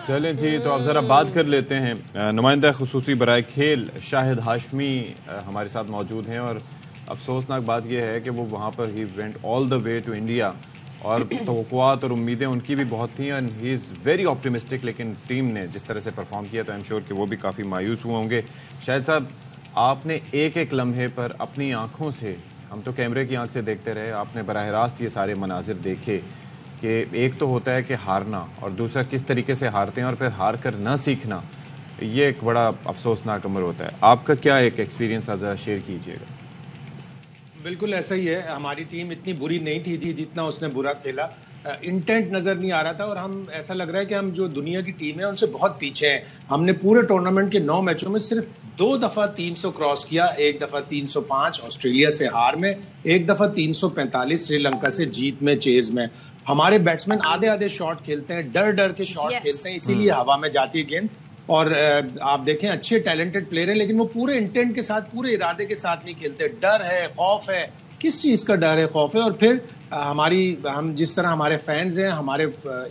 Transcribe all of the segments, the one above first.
चलें जी, तो अब ज़रा बात कर लेते हैं। नुमाइंदा खुसूसी बराए खेल शाहिद हाशमी हमारे साथ मौजूद हैं और अफसोसनाक बात यह है कि वो वहाँ पर ही went all the way to India और तवक्कुआत और उम्मीदें उनकी भी बहुत थी and he is very optimistic, लेकिन टीम ने जिस तरह से परफॉर्म किया तो आई एम श्योर कि वो भी काफ़ी मायूस हुए होंगे। शाहिद साहब, आपने एक एक लम्हे पर अपनी आँखों से, हम तो कैमरे की आँख से देखते रहे, आपने बराह रास्त ये सारे मनाजिर देखे कि एक तो होता है कि हारना और दूसरा किस तरीके से हारते हैं और फिर हार कर ना सीखना, ये एक बड़ा अफसोसनाक अमर होता है। आपका क्या एक एक्सपीरियंस ज़रा शेयर कीजिएगा। बिल्कुल ऐसा ही है। हमारी टीम इतनी बुरी नहीं थी जितना उसने बुरा खेला। इंटेंट नजर नहीं आ रहा था और हम ऐसा लग रहा है कि हम जो दुनिया की टीम है उनसे बहुत पीछे हैं। हमने पूरे टूर्नामेंट के 9 मैचों में सिर्फ 2 दफा 300 क्रॉस किया, एक दफा 305 ऑस्ट्रेलिया से हार में, एक दफा 345 श्रीलंका से जीत में, चेज में। हमारे बैट्समैन आधे आधे शॉट खेलते हैं, डर डर के शॉट खेलते हैं, इसीलिए हवा में जाती है गेंद। और आप देखें अच्छे टैलेंटेड प्लेयर हैं, लेकिन वो पूरे इंटेंट के साथ, पूरे इरादे के साथ नहीं खेलते। डर है, खौफ है, किस चीज का डर है, खौफ है। और फिर हम जिस तरह हमारे फैंस हैं, हमारे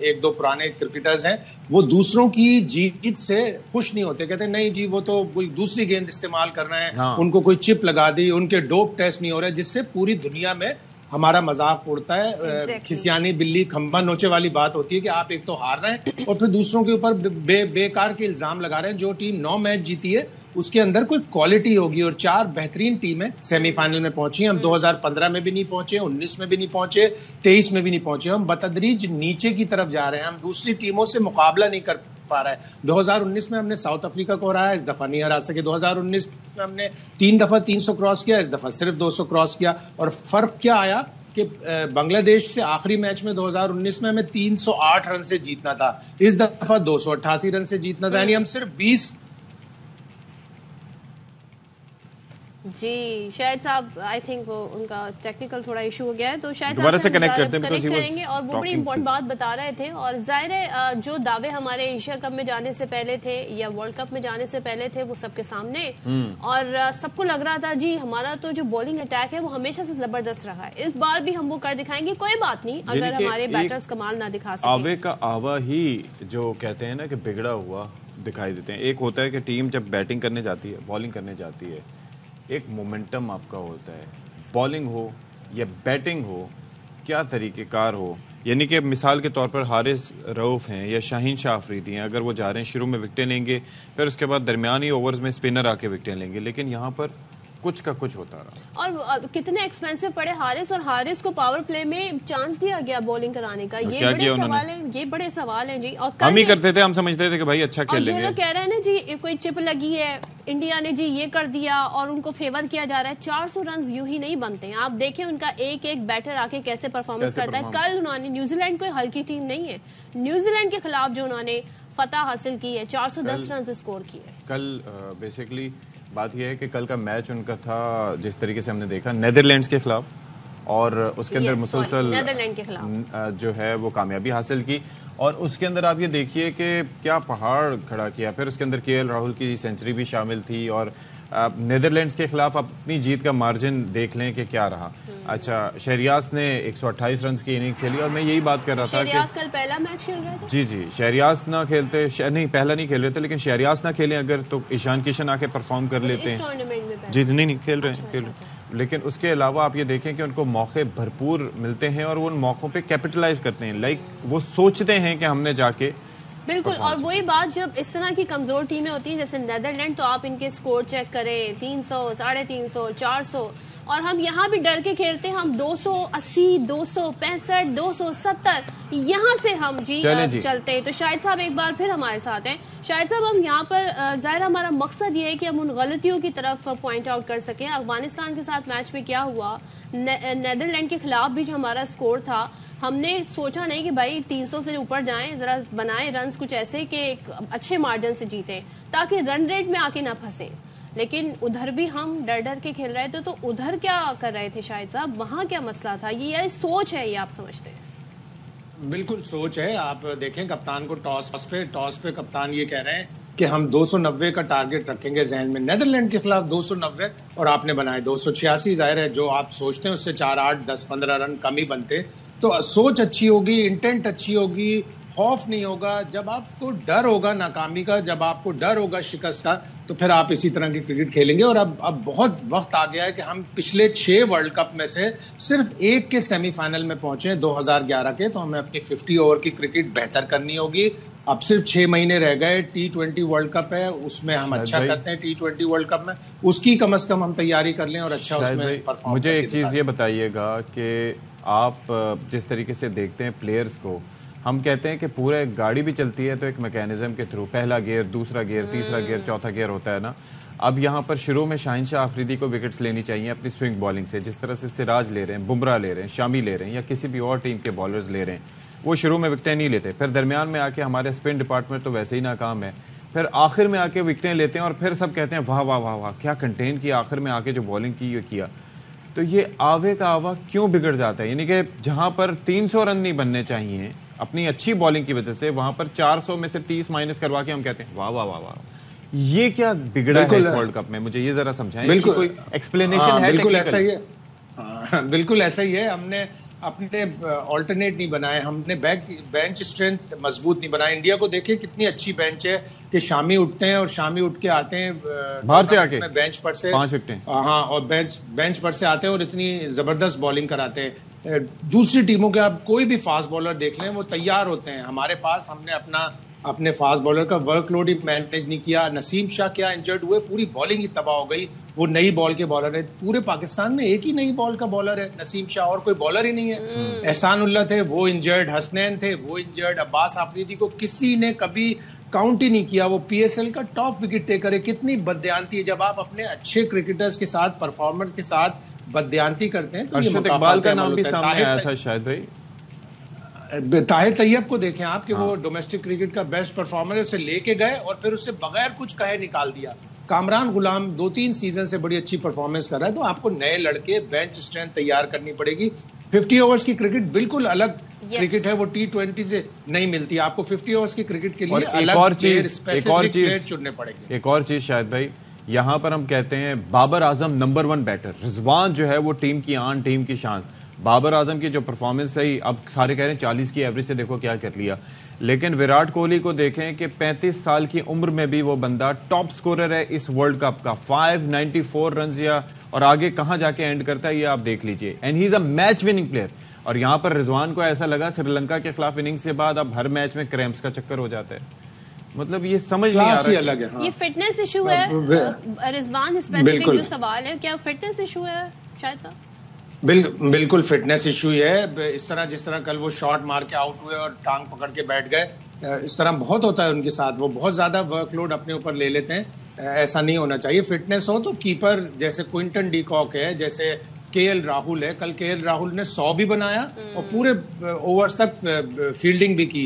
एक दो पुराने क्रिकेटर्स हैं, वो दूसरों की जीत से खुश नहीं होते। कहते नहीं जी, वो तो कोई दूसरी गेंद इस्तेमाल कर रहे हैं, हाँ। उनको कोई चिप लगा दी, उनके डोप टेस्ट नहीं हो रहे, जिससे पूरी दुनिया में हमारा मजाक उड़ता है। खिसियानी बिल्ली खंबा नोचे वाली बात होती है कि आप एक तो हार रहे हैं और फिर दूसरों के ऊपर बेकार के इल्जाम लगा रहे हैं। जो टीम 9 मैच जीती है उसके अंदर कोई क्वालिटी होगी और 4 बेहतरीन टीमें सेमीफाइनल में पहुंची। हम 2015 में भी नहीं पहुंचे, 19 में भी नहीं पहुंचे, 23 में भी नहीं पहुंचे। हम बतदरीज नीचे की तरफ जा रहे हैं, हम दूसरी टीमों से मुकाबला नहीं कर पा रहा है। 2019 में हमने साउथ अफ्रीका को हराया, इस दफा नहीं हरा सके। 2019 में हमने 3 दफा 300 क्रॉस किया, इस दफा सिर्फ 200 क्रॉस किया। और फर्क क्या आया कि बांग्लादेश से आखिरी मैच में 2019 में हमें 308 रन से जीतना था, इस दफा 288 रन से जीतना था। यानी हम सिर्फ 20। जी शायद साहब, आई थिंक वो उनका टेक्निकल थोड़ा इशू हो गया है, तो शायद दोबारा से कनेक्ट करेंगे। और वो बड़ी इंपॉर्टेंट बात बता रहे थे। और जाहिर है जो दावे हमारे एशिया कप में जाने से पहले थे या वर्ल्ड कप में जाने से पहले थे, वो सबके सामने। और सबको लग रहा था जी हमारा तो जो बॉलिंग अटैक है वो हमेशा से जबरदस्त रहा है, इस बार भी हम वो कर दिखाएंगे। कोई बात नहीं अगर हमारे बैटर्स कमाल ना दिखा सके। आवे का आवा ही जो कहते हैं ना कि बिगड़ा हुआ दिखाई देते हैं। एक होता है कि टीम जब बैटिंग करने जाती है, बॉलिंग करने जाती है, एक मोमेंटम आपका होता है, बॉलिंग हो या बैटिंग हो, क्या तरीक़ेकार हो। यानी कि मिसाल के तौर पर हारिस रऊफ हैं या शाहीन शाह अफरीदी हैं, अगर वो जा रहे हैं शुरू में विकेटें लेंगे, फिर उसके बाद दरमियानी ओवर्स में स्पिनर आके विकेटें लेंगे, लेकिन यहाँ पर कुछ का कुछ होता रहा। और कितने एक्सपेंसिव पड़े हारिस, और हारिस को पावर प्ले में चांस दिया गया बॉलिंग कराने का। ये बड़े सवाल है, ये बड़े सवाल हैं जी। और हम ही करते थे, हम समझते थे कि भाई अच्छा खेल लेंगे। जो लोग कह रहे हैं ना जी कोई चिप लगी है, इंडिया ने जी ये कर दिया और उनको फेवर किया जा रहा है, 400 रन यूं ही नहीं बनते हैं। आप देखें उनका एक एक बैटर आके कैसे परफॉर्मेंस करता है। कल उन्होंने, न्यूजीलैंड कोई हल्की टीम नहीं है, न्यूजीलैंड के खिलाफ जो उन्होंने फतह हासिल की है, 410 रन स्कोर किए। कल बेसिकली बात यह है कि कल का मैच उनका था, जिस तरीके से हमने देखा, नेदरलैंड्स के खिलाफ, और उसके अंदर मुसलसल नेदरलैंड के खिलाफ जो है वो कामयाबी हासिल की। और उसके अंदर आप ये देखिए कि क्या पहाड़ खड़ा किया। फिर उसके अंदर केएल राहुल की सेंचुरी भी शामिल थी। और नेदरलैंड्स के खिलाफ अपनी जीत का मार्जिन देख लें कि क्या रहा। अच्छा, शहरियाज ने 128 रन की इनिंग खेली। और मैं यही बात कर रहा था कि शहरियाज कल पहला मैच खेल रहे थे। जी, शहरियाज ना खेलते, नहीं पहला नहीं खेल रहे थे, लेकिन शहरियाज ना खेलें अगर, तो ईशान किशन आके परफॉर्म कर लेते हैं। जी नहीं खेल रहे हैं। लेकिन उसके अलावा आप ये देखें कि उनको मौके भरपूर मिलते हैं और वो उन मौकों पे कैपिटलाइज करते हैं। लाइक वो सोचते हैं कि हमने जाके, बिल्कुल। और वही बात, जब इस तरह की कमजोर टीमें होती हैं जैसे नेदरलैंड, तो आप इनके स्कोर चेक करें, 300, 350, 400, और हम यहाँ भी डर के खेलते हैं। हम 280, 265, 270 यहाँ से हम जी चलते हैं। तो शाहिद साहब एक बार फिर हमारे साथ हैं। शाहिद साहब, हम यहाँ पर जाहिर हमारा मकसद ये है कि हम उन गलतियों की तरफ पॉइंट आउट कर सकें। अफगानिस्तान के साथ मैच में क्या हुआ, नेदरलैंड के खिलाफ भी जो हमारा स्कोर था, हमने सोचा नहीं कि भाई 300 से ऊपर जाएं, जरा बनाएं रन्स कुछ ऐसे कि अच्छे मार्जिन से जीतें ताकि रन रेट में आके ना फंसे। लेकिन उधर भी हम डर डर के खेल रहे थे। तो उधर क्या कर रहे थे शाहिद साहब, वहां क्या मसला था? ये सोच है, ये आप समझते हैं? बिल्कुल सोच है। आप देखें कप्तान को टॉस पे कप्तान ये कह रहे हैं कि हम 290 का टारगेट रखेंगे जहन में। नेदरलैंड के खिलाफ 290 और आपने बनाए 286। जाहिर है जो आप सोचते हैं उससे 4, 8, 10, 15 रन कम ही बनते। तो सोच अच्छी होगी, इंटेंट अच्छी होगी, खौफ नहीं होगा, जब आपको डर होगा नाकामी का, जब आपको डर होगा शिकस्त का, तो फिर आप इसी तरह की क्रिकेट खेलेंगे। और अब बहुत वक्त आ गया है कि हम पिछले 6 वर्ल्ड कप में से सिर्फ एक के सेमीफाइनल में पहुंचे हैं 2011 के, तो हमें अपनी 50 ओवर की क्रिकेट बेहतर करनी होगी। अब सिर्फ 6 महीने रह गए, T20 वर्ल्ड कप है, उसमें हम अच्छा करते हैं। T20 वर्ल्ड कप में उसकी कम से कम हम तैयारी कर लें और अच्छा उसमें परफॉर्म। मुझे एक चीज ये बताइएगा कि आप जिस तरीके से देखते हैं प्लेयर्स को, हम कहते हैं कि पूरे गाड़ी भी चलती है तो एक मैकेनिज्म के थ्रू, पहला गियर, दूसरा गियर, तीसरा गियर, चौथा गियर होता है ना। अब यहाँ पर शुरू में शाहिनशाह आफरीदी को विकेट्स लेनी चाहिए अपनी स्विंग बॉलिंग से, जिस तरह से सिराज ले रहे हैं, बुमराह ले रहे हैं, शामी ले रहे हैं, या किसी भी और टीम के बॉलर्स ले रहे हैं, वो शुरू में विकेटें नहीं लेते। फिर दरमियान में आके हमारे स्पिन डिपार्टमेंट तो वैसे ही नाकाम है, फिर आखिर में आके विकेटें लेते हैं और फिर सब कहते हैं वाह वाह वाह वाह क्या कंटेन किया, आखिर में आके जो बॉलिंग की ये किया। तो ये आवे का आवा क्यों बिगड़ जाता है? यानी कि जहां पर 300 रन नहीं बनने चाहिए अपनी अच्छी बॉलिंग की वजह से, वहां पर 400 में से 30 माइनस करवा के हम कहते हैं वाह वाह वाह वाह। ये क्या बिगड़ा है इस वर्ल्ड कप में? मुझे ये जरा समझाएं। बिल्कुल, कोई एक्सप्लेनेशन है? बिल्कुल ऐसा ही है। बिल्कुल ऐसा ही है। हमने अपने ऑल्टरनेट नहीं बनाए, हमने बेंच स्ट्रेंथ मजबूत नहीं बनाया। इंडिया को देखिए कितनी अच्छी बेंच है कि शामी उठते हैं और शामी उठ के आते हैं बाहर से आके बेंच पर से 5 विकेटें, हाँ, और बेंच पर से आते हैं और इतनी जबरदस्त बॉलिंग कराते हैं। दूसरी टीमों के आप कोई भी फास्ट बॉलर देख लें, वो तैयार होते हैं। हमारे पास हमने अपने फास्ट बॉलर का वर्कलोड ही मैनेज नहीं किया। नसीम शाह क्या इंजर्ड हुए, पूरी बॉलिंग ही तबाह हो गई। वो नई बॉल के बॉलर है, पूरे पाकिस्तान में एक ही नई बॉल का बॉलर है नसीम शाह, और कोई बॉलर ही नहीं है। एहसानुल्लाह थे, वो इंजर्ड, हसनैन थे, वो इंजर्ड, अब्बास आफरीदी को किसी ने कभी काउंट ही नहीं किया। वो PSL का टॉप विकेट टेकर है। कितनी बदयांती है जब आप अपने अच्छे क्रिकेटर्स के साथ, परफॉर्मर के साथ बदयांती करते हैं। तो अरशद इकबाल का नाम भी सामने आया था शायद भाई। ताहिर तैयब को देखें आप कि वो डोमेस्टिक क्रिकेट का बेस्ट परफॉर्मर है, उसे लेके गए और फिर उससे बगैर कुछ कहे निकाल दिया। कामरान गुलाम 2-3 सीजन से बड़ी अच्छी परफॉर्मेंस कर रहा है। तो आपको नए लड़के, बेंच स्ट्रेंथ तैयार करनी पड़ेगी। 50 ओवर्स की क्रिकेट बिल्कुल अलग क्रिकेट है, वो T20 से नहीं मिलती। आपको 50 ओवर्स की क्रिकेट के लिए अलग प्लेयर चुनने पड़ेंगे। एक और चीज शायद भाई, यहाँ पर हम कहते हैं बाबर आजम नंबर 1 बैटर, रिजवान जो है वो टीम की आन, टीम की शान। बाबर आजम की जो परफॉर्मेंस है, अब सारे कह रहे हैं 40 की एवरेज से देखो क्या कर लिया, लेकिन विराट कोहली को देखें कि 35 साल की उम्र में भी वो बंदा टॉप स्कोरर है इस वर्ल्ड कप का, 594 रन या और आगे कहां जाके एंड करता है ये आप देख लीजिए। And he is a match winning player. और यहां पर रिजवान को ऐसा लगा श्रीलंका के खिलाफ इनिंग्स के बाद अब हर मैच में क्रैम्प्स का चक्कर हो जाता है। मतलब ये समझ नहीं आ रहा है। अलग है, हाँ। ये फिटनेस इशू है रिजवान, स्पेसिफिक जो सवाल है, क्या फिटनेस इशू है शायद साहब? बिल्कुल फिटनेस इशू है। इस तरह जिस तरह कल वो शॉट मार के आउट हुए और टांग पकड़ के बैठ गए, इस तरह बहुत होता है उनके साथ। वो बहुत ज्यादा वर्कलोड अपने ऊपर ले लेते हैं, ऐसा नहीं होना चाहिए। फिटनेस हो तो कीपर जैसे क्विंटन डी कॉक है, जैसे KL राहुल है, कल KL राहुल ने 100 भी बनाया और पूरे ओवर्स तक फील्डिंग भी की।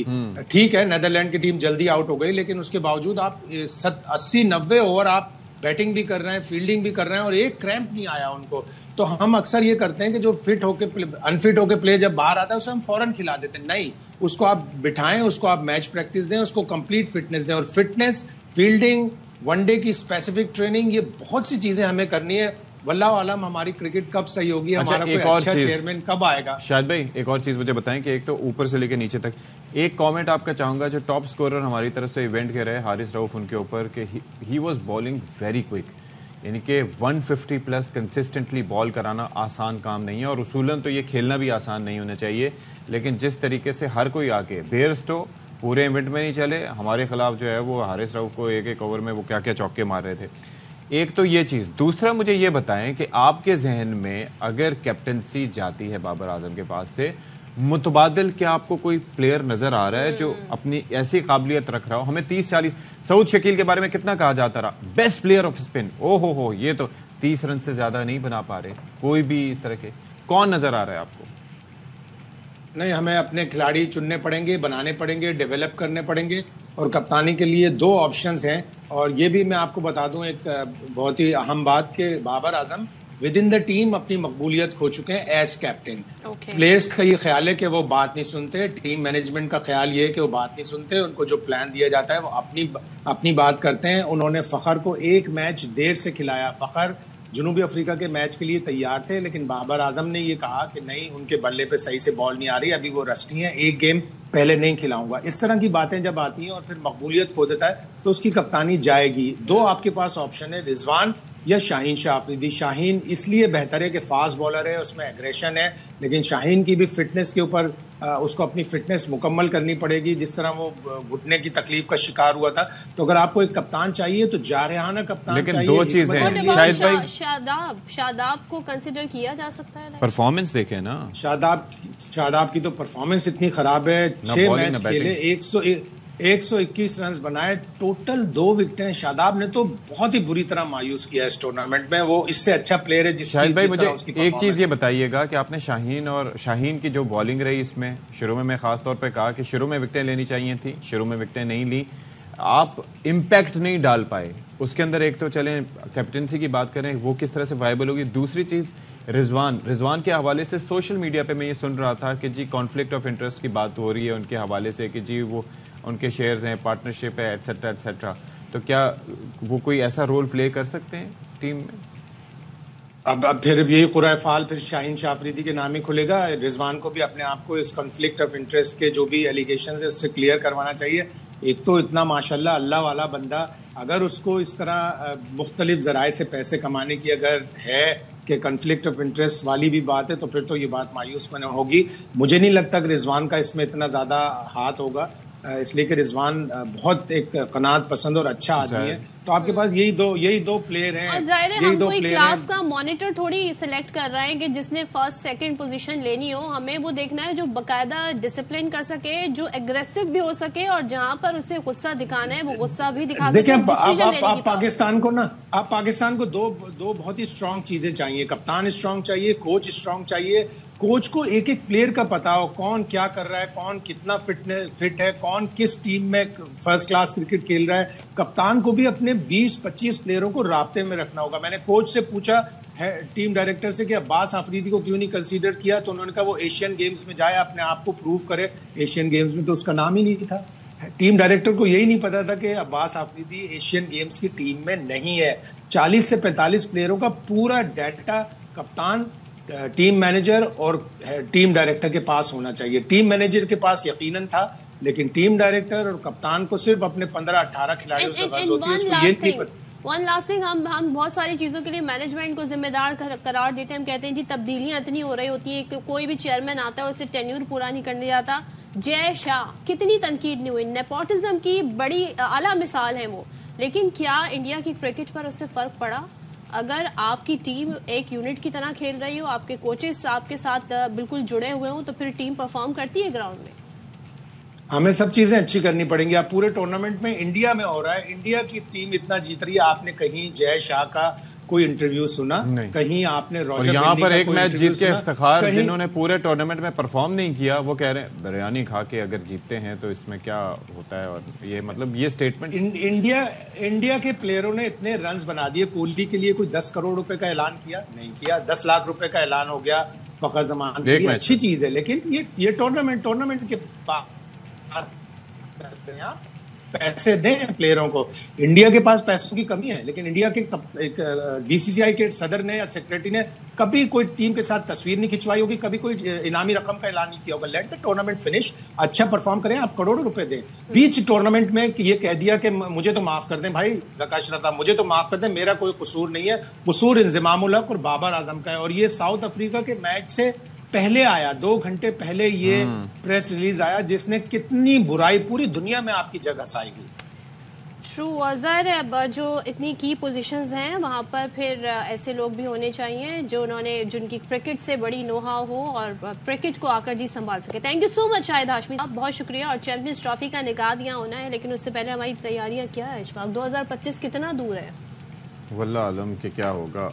ठीक है, नेदरलैंड की टीम जल्दी आउट हो गई, लेकिन उसके बावजूद आप 80-90 ओवर आप बैटिंग भी कर रहे हैं, फील्डिंग भी कर रहे हैं और एक क्रैम्प नहीं आया उनको। तो हम अक्सर ये करते हैं कि जो अनफिट होके प्ले जब बाहर आता है उसे हम फौरन खिला देते हैं। नहीं, उसको आप बिठाएं, उसको आप मैच प्रैक्टिस दें, उसको कंप्लीट फिटनेस दें। और फिटनेस, फील्डिंग, वनडे की स्पेसिफिक ट्रेनिंग, ये बहुत सी चीजें हमें करनी है। वल्लाह आलम हमारी क्रिकेट कब सही होगी, हमारा कोई अच्छा चेयरमैन कब आएगा। शायद भाई एक और चीज मुझे बताएं कि एक तो ऊपर से लेकर नीचे तक एक कमेंट आपका चाहूंगा, जो टॉप स्कोरर हमारी तरफ से इवेंट के रहे हारिस रऊफ, उनके ऊपर कि he was bowling very quick. यानी कि 150 प्लस कंसिस्टेंटली बॉल कराना आसान काम नहीं है, और उसूलन तो ये खेलना भी आसान नहीं होना चाहिए। लेकिन जिस तरीके से हर कोई आके बेयरस्टो पूरे इवेंट में नहीं चले, हमारे खिलाफ जो है वो हारिस रऊफ को एक ओवर में वो क्या क्या चौके मार रहे थे। एक तो ये चीज। दूसरा मुझे ये बताएं कि आपके जहन में अगर कैप्टनसी जाती है बाबर आजम के पास से, मुतबादिल क्या आपको कोई प्लेयर नजर आ रहा है जो अपनी ऐसी काबिलियत रख रहा हो? हमें 30-40 सऊद शकील के बारे में कितना कहा जाता रहा, बेस्ट प्लेयर ऑफ स्पिन, ओ हो ये तो 30 रन से ज्यादा नहीं बना पा रहे। कोई भी इस तरह के कौन नजर आ रहा है आपको? नहीं, हमें अपने खिलाड़ी चुनने पड़ेंगे, बनाने पड़ेंगे, डेवलप करने पड़ेंगे। और कप्तानी के लिए 2 ऑप्शंस हैं। और ये भी मैं आपको बता दूं एक बहुत ही अहम बात, कि Babar Azam with in the team अपनी मकबूलियत खो चुके हैं एज कैप्टन। प्लेयर्स का ये ख्याल है कि वो बात नहीं सुनते, टीम मैनेजमेंट का ख्याल ये है कि वो बात नहीं सुनते, उनको जो प्लान दिया जाता है वो अपनी बात करते हैं। उन्होंने फखर को एक मैच देर से खिलाया। फखर जनूबी अफ्रीका के मैच के लिए तैयार थे, लेकिन बाबर आजम ने ये कहा कि नहीं, उनके बल्ले पे सही से बॉल नहीं आ रही, अभी वो रस्टी हैं, एक गेम पहले नहीं खिलाऊंगा। इस तरह की बातें जब आती हैं और फिर मकबूलियत खो देता है तो उसकी कप्तानी जाएगी। दो आपके पास ऑप्शन है, रिजवान या शाहीन शाह अफरीदी। शाहीन इसलिए बेहतर है कि फास्ट बॉलर है, उसमें एग्रेशन है, लेकिन शाहीन की भी फिटनेस के ऊपर उसको अपनी फिटनेस मुकम्मल करनी पड़ेगी। जिस तरह वो घुटने की तकलीफ का शिकार हुआ था, तो अगर आपको एक कप्तान चाहिए तो जारहाना कप्तान लेकिन चाहिए। दो चीजें हैं, शादाब को कंसिडर किया जा सकता है। परफॉर्मेंस देखे ना, शादाब की तो परफॉर्मेंस इतनी खराब है, 6 मैच खेले, 121 रन बनाए, टोटल 2 विकेटें। शादाब ने तो बहुत ही बुरी तरह मायूस किया इस टूर्नामेंट में। वो इससे अच्छा प्लेयर है। शाहिद भाई, मुझे एक चीज ये बताइएगा कि आपने शाहीन की जो बॉलिंग रही इसमें, शुरू में मैं खास तौर पे कहा कि शुरू में विकेटें लेनी चाहिए थी, शुरू में विकेटें नहीं ली, आप इम्पैक्ट नहीं डाल पाए उसके अंदर। एक तो चलें कैप्टनसी की बात करें, वो किस तरह से वायबल होगी। दूसरी चीज रिजवान के हवाले से सोशल मीडिया पे मैं ये सुन रहा था कि जी कॉन्फ्लिक्ट ऑफ इंटरेस्ट की बात हो रही है उनके हवाले से, कि जी वो उनके शेयर्स हैं, पार्टनरशिप है, एटसेट्रा एटसेट्रा। तो क्या वो कोई ऐसा रोल प्ले कर सकते हैं टीम में? अब फिर यही कुराए फाल फिर शाहीन शाह अफरीदी के नाम ही खुलेगा। रिजवान को भी अपने आप को इस कॉन्फ्लिक्ट ऑफ इंटरेस्ट के जो भी एलिगेशन है उससे क्लियर करवाना चाहिए। एक तो इतना माशाल्लाह अल्लाह वाला बंदा, अगर उसको इस तरह मुख्तलिफ जराए से पैसे कमाने की अगर है कि कॉन्फ्लिक्ट ऑफ इंटरेस्ट वाली भी बात है, तो फिर तो ये बात मायूस मन होगी। मुझे नहीं लगता कि रिजवान का इसमें इतना ज्यादा हाथ होगा, इसलिए कि रिजवान बहुत एक कनात पसंद और अच्छा आदमी है। तो आपके पास यही दो प्लेयर हैं। और जाहिर है हम कोई क्लास का मॉनिटर थोड़ी सिलेक्ट कर रहे हैं कि जिसने फर्स्ट सेकंड पोजीशन लेनी हो। हमें वो देखना है जो बकायदा डिसिप्लिन कर सके, जो एग्रेसिव भी हो सके, और जहां पर उसे गुस्सा दिखाना है वो गुस्सा भी दिखा सके। देखिए, आप पाकिस्तान को दो बहुत ही स्ट्रांग चीजें चाहिए। कप्तान स्ट्रांग चाहिए, कोच स्ट्रांग चाहिए। कोच को एक एक प्लेयर का पता हो, कौन क्या कर रहा है, कौन कितना फिट है, कौन किस टीम में फर्स्ट क्लास क्रिकेट खेल रहा है। कप्तान को भी अपने 20-25 प्लेयरों को राब्ते में रखना होगा। मैंने कोच से पूछा है, टीम डायरेक्टर से, कि अब्बास आफरीदी को क्यों नहीं कंसीडर किया, तो उन्होंने कहा वो एशियन गेम्स में जाए, अपने आप को प्रूव करे। एशियन गेम्स में तो उसका नाम ही नहीं था। टीम डायरेक्टर को यही नहीं पता था कि अब्बास आफरीदी एशियन गेम्स की टीम में नहीं है। 40 से 45 प्लेयरों का पूरा डाटा कप्तान, टीम मैनेजर और टीम डायरेक्टर के पास होना चाहिए। टीम मैनेजर के पास यकीनन था, लेकिन टीम डायरेक्टर और कप्तान को सिर्फ अपने 15-18 खिलाड़ियों से गर्ज होती है। उसको ये नहीं पता। वन लास्ट थिंग, हम बहुत सारी चीजों के लिए मैनेजमेंट को जिम्मेदार करार देते हैं। हम कहते हैं जी तब्दीलियां इतनी हो रही होती हैं कि कोई भी चेयरमैन आता है उससे टेन्यूर पूरा नहीं करने जाता। जय शाह, कितनी तनकीद नहीं हुई, नेपोटिज्म की बड़ी आला मिसाल है वो, लेकिन क्या इंडिया की क्रिकेट पर उससे फर्क पड़ा? अगर आपकी टीम एक यूनिट की तरह खेल रही हो, आपके कोचेस आपके साथ बिल्कुल जुड़े हुए हो, तो फिर टीम परफॉर्म करती है ग्राउंड में। हमें सब चीजें अच्छी करनी पड़ेंगी। आप पूरे टूर्नामेंट में इंडिया में हो रहा है, इंडिया की टीम इतना जीत रही है, आपने कहीं जय शाह का कोई इंटरव्यू सुना? कहीं आपने और यहाँ पर एक मैच जीत के इफ्तिखार, जिन्होंने पूरे टूर्नामेंट में परफॉर्म नहीं किया, वो कह रहे हैं बिरयानी खा के अगर जीतते हैं तो इसमें क्या होता है। और ये मतलब ये स्टेटमेंट, इंडिया के प्लेयरों ने इतने रन्स बना दिए। कोहली के लिए कोई 10 करोड़ रुपए का ऐलान किया? नहीं किया। 10 लाख रुपए का ऐलान हो गया फखर जमान के लिए, अच्छी चीज है, लेकिन ये टूर्नामेंट के पैसे दें प्लेयरों को। इंडिया के पास पैसों की कमी है, लेकिन इंडिया के बीसीसीआई के सदर ने या सेक्रेटरी ने कभी कोई टीम के साथ तस्वीर नहीं खिंचवाई होगी, कभी कोई इनामी रकम का ऐलान नहीं किया होगा। लेट द टूर्नामेंट फिनिश, अच्छा परफॉर्म करें, आप करोड़ों रुपए दें। बीच टूर्नामेंट में ये कह दिया कि मुझे तो माफ कर दें भाई प्रकाश रता, मुझे तो माफ कर दें, मेरा कोई कसूर नहीं है, कसूर इंजमामुल हक और बाबर आजम का है। और ये साउथ अफ्रीका के मैच से पहले आया, 2 घंटे पहले ये प्रेस रिलीज आया, जिसने कितनी बुराई पूरी दुनिया में आपकी जगह हसाएगी। ट्रू, अजहर, अब जो इतनी की पोजीशंस हैं वहां पर फिर ऐसे लोग भी होने चाहिए जिनकी क्रिकेट से बड़ी नोहाव हो और क्रिकेट को आकर जी संभाल सके। Thank you so much Shahid Hashmi साहब, बहुत शुक्रिया। और चैंपियंस ट्रॉफी का निकाह यहाँ होना है, लेकिन उससे पहले हमारी तैयारियां क्या है इशफाक? 2025 कितना दूर है? वल्लाह आलम के क्या होगा।